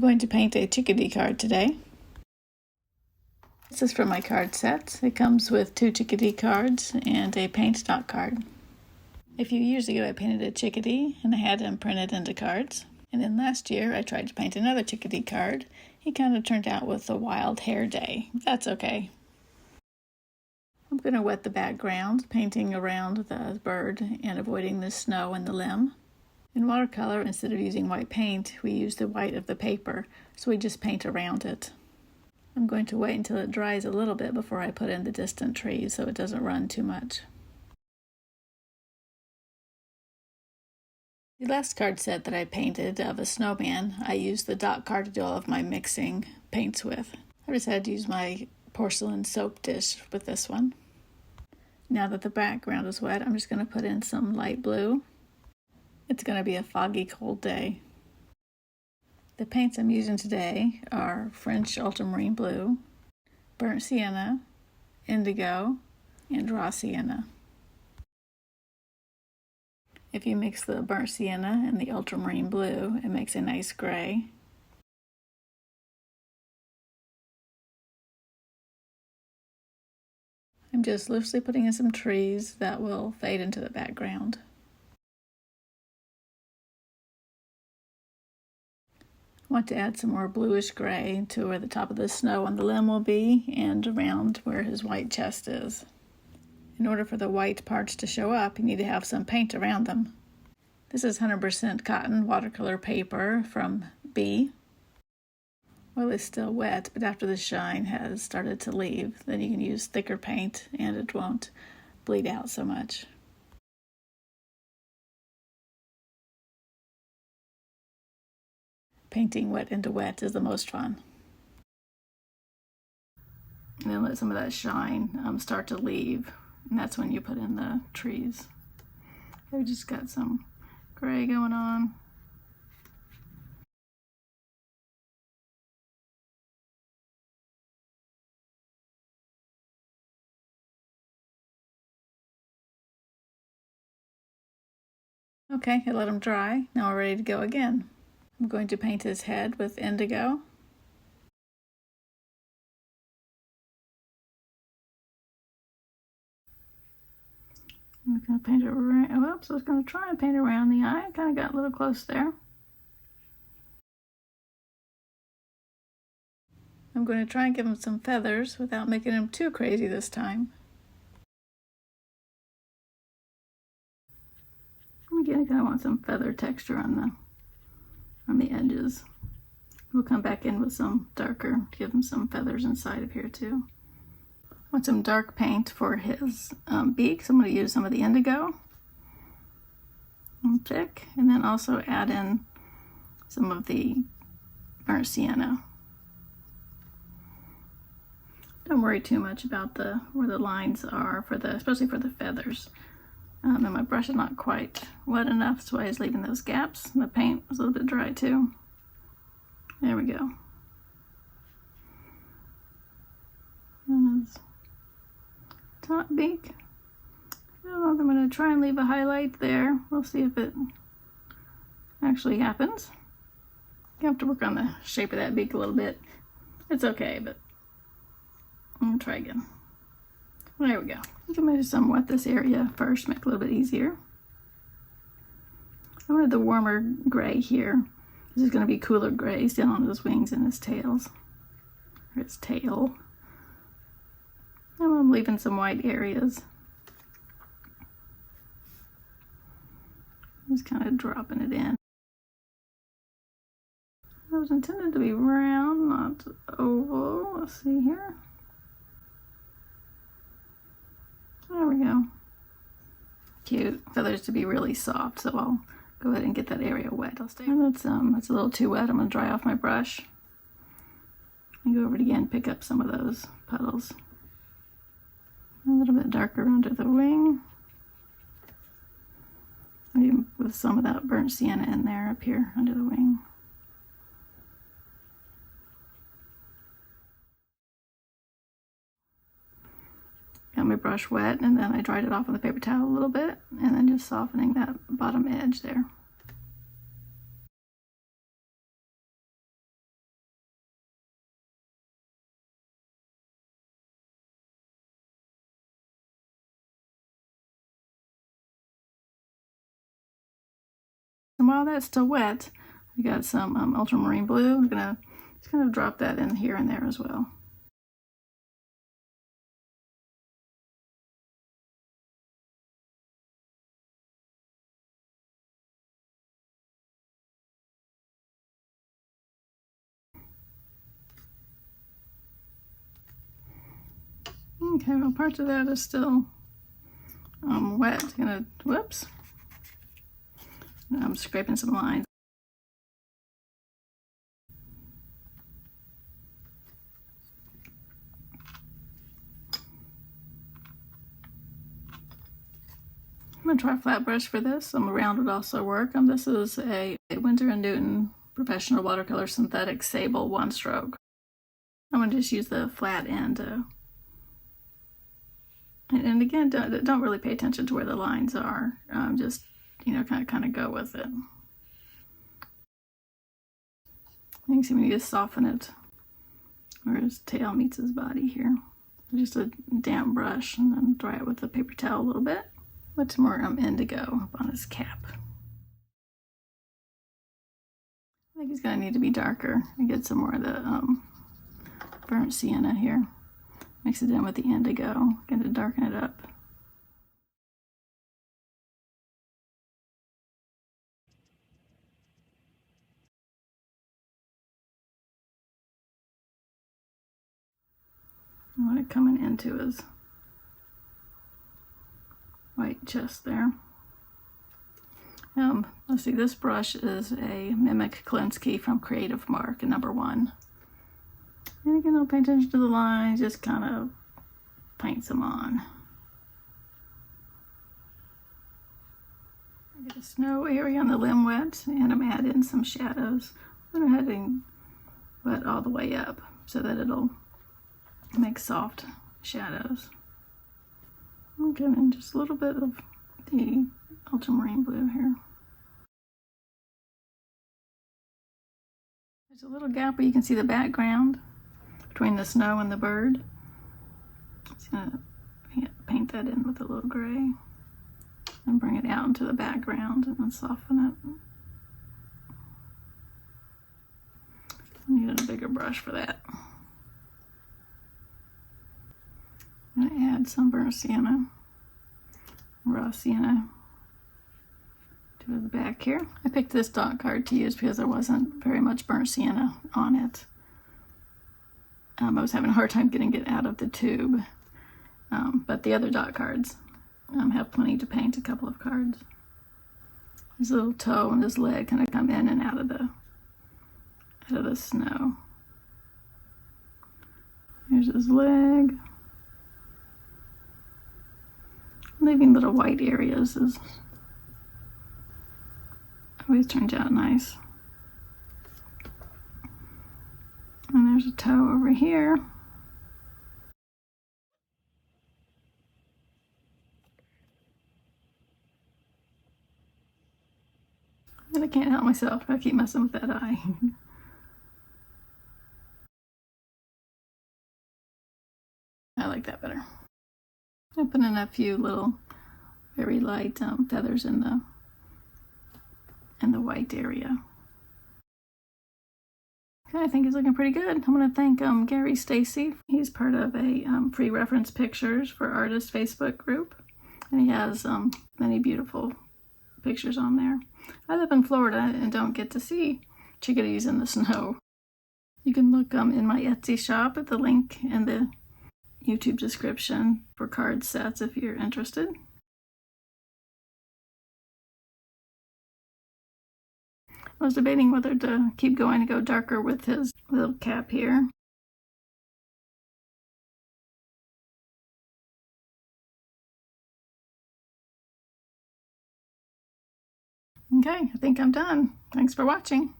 going to paint a Chickadee card today. This is from my card set. It comes with 2 Chickadee cards and a paint dot card. A few years ago I painted a Chickadee and I had him printed into cards. And then last year I tried to paint another Chickadee card. He kind of turned out with a wild hair day. That's okay. I'm going to wet the background, painting around the bird and avoiding the snow and the limb. In watercolor, instead of using white paint, we use the white of the paper, so we just paint around it. I'm going to wait until it dries a little bit before I put in the distant trees so it doesn't run too much. The last card set that I painted of a snowman, I used the dot card to do all of my mixing paints with. I decided to use my porcelain soap dish with this one. Now that the background is wet, I'm just going to put in some light blue. It's going to be a foggy, cold day. The paints I'm using today are French ultramarine blue, burnt sienna, indigo, and raw sienna. If you mix the burnt sienna and the ultramarine blue, it makes a nice gray. I'm just loosely putting in some trees that will fade into the background. I want to add some more bluish gray to where the top of the snow on the limb will be and around where his white chest is. In order for the white parts to show up, you need to have some paint around them. This is 100% cotton watercolor paper from B. Oil is still wet, but after the shine has started to leave, then you can use thicker paint and it won't bleed out so much. Painting wet into wet is the most fun. And then let some of that shine start to leave, and that's when you put in the trees. We just got some gray going on. Okay, I let them dry. Now we're ready to go again. I'm going to paint his head with indigo. I'm going to paint it around, I was going to try and paint around the eye. I kind of got a little close there. I'm going to try and give him some feathers without making him too crazy this time. Again, I kind of want some feather texture on the edges. We'll come back in with some darker, give him some feathers inside of here too. I want some dark paint for his beak, so I'm going to use some of the indigo. And thick, and then also add in some of the burnt sienna. Don't worry too much about where the lines are especially for the feathers. And my brush is not quite wet enough, so I was leaving those gaps. And the paint was a little bit dry too. There we go. And his top beak. I don't know if I'm going to try and leave a highlight there. We'll see if it actually happens. You have to work on the shape of that beak a little bit. It's okay, but I'm going to try again. There we go. You can maybe wet this area first, make it a little bit easier. I wanted the warmer gray here. This is going to be cooler grays down on his wings and his tails, or his tail. And I'm leaving some white areas. Just kind of dropping it in. It was intended to be round, not oval. Let's see here. There we go. Cute. Feathers to be really soft, so I'll go ahead and get that area wet. I'll stay. And it's a little too wet. I'm gonna dry off my brush and go over it again, pick up some of those puddles. A little bit darker under the wing. Maybe with some of that burnt sienna in there up here under the wing. Got my brush wet, and then I dried it off on the paper towel a little bit, and then just softening that bottom edge there. while that's still wet, I got some ultramarine blue. I'm gonna just kind of drop that in here and there as well. Okay, well, parts of that is still wet. Whoops. I'm scraping some lines. I'm going to try a flat brush for this. Round would also work. This is a Winsor & Newton Professional Watercolor Synthetic Sable 1-stroke. I'm going to just use the flat end. And again, don't really pay attention to where the lines are. Just, kind of go with it. You can see we need to soften it where his tail meets his body here. Just a damp brush, and then dry it with a paper towel a little bit. What's more indigo up on his cap. I think he's going to need to be darker. I get some more of the burnt sienna here. Mix it in with the indigo, going to darken it up. I want it coming into his white chest there. Let's see, this brush is a Mimic Klinsky from Creative Mark, number 1. And again, I'll pay attention to the lines, just kind of paint some on. I get the snow area on the limb wet, and I'm adding some shadows. I'm heading wet all the way up so that it'll make soft shadows. I'm giving just a little bit of the ultramarine blue here. There's a little gap where you can see the background between the snow and the bird. Just gonna paint that in with a little gray and bring it out into the background and then soften it. I needed a bigger brush for that. I'm going to add some burnt sienna, raw sienna to the back here. I picked this dot card to use because there wasn't very much burnt sienna on it. I was having a hard time getting it out of the tube, but the other dot cards have plenty to paint a couple of cards. His little toe and his leg kind of come in and out of the snow. Here's his leg. Leaving little white areas always turns out nice. And there's a toe over here. And I can't help myself. I keep messing with that eye. I like that better. I put in a few little very light feathers in the white area. Okay, I think he's looking pretty good. I'm going to thank Gary Stacy. He's part of a Free Reference Pictures for Artists Facebook group, and he has many beautiful pictures on there. I live in Florida and don't get to see chickadees in the snow. You can look in my Etsy shop at the link in the YouTube description for card sets if you're interested. I was debating whether to keep going and go darker with his little cap here. Okay, I think I'm done. Thanks for watching.